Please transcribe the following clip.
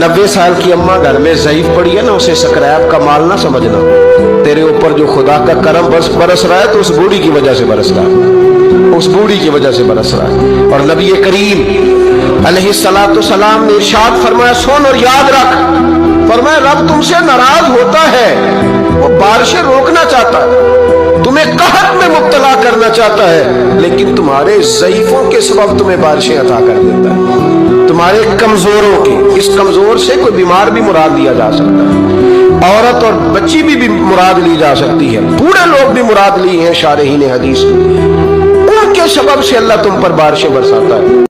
90 साल की अम्मा घर में ज़ईफ पड़ी है ना, उसे स्क्रैप का माल ना समझना। तेरे ऊपर जो खुदा का करम बरस रहा है तो उस बूढ़ी की वजह से बरस रहा है, उस बूढ़ी की वजह से बरस रहा है। और नबी करीम अलैहिस्सलातु सलाम ने इरशाद फरमाया, सुन और याद रख, फरमाया रब तुमसे नाराज होता है, वो बारिशें रोकना चाहता है, तुम्हें कहत में मुब्तला करना चाहता है, लेकिन तुम्हारे ज़ईफों के सबब तुम्हें बारिशें अता कर देता है, तुम्हारे कमजोरों के। इस कमजोर से कोई बीमार भी मुराद लिया जा सकता है, औरत और बच्ची भी मुराद ली जा सकती है, बूढ़े लोग भी मुराद लिए हैं शारहीन हदीस, उनके सबब से अल्लाह तुम पर बारिशें बरसाता है।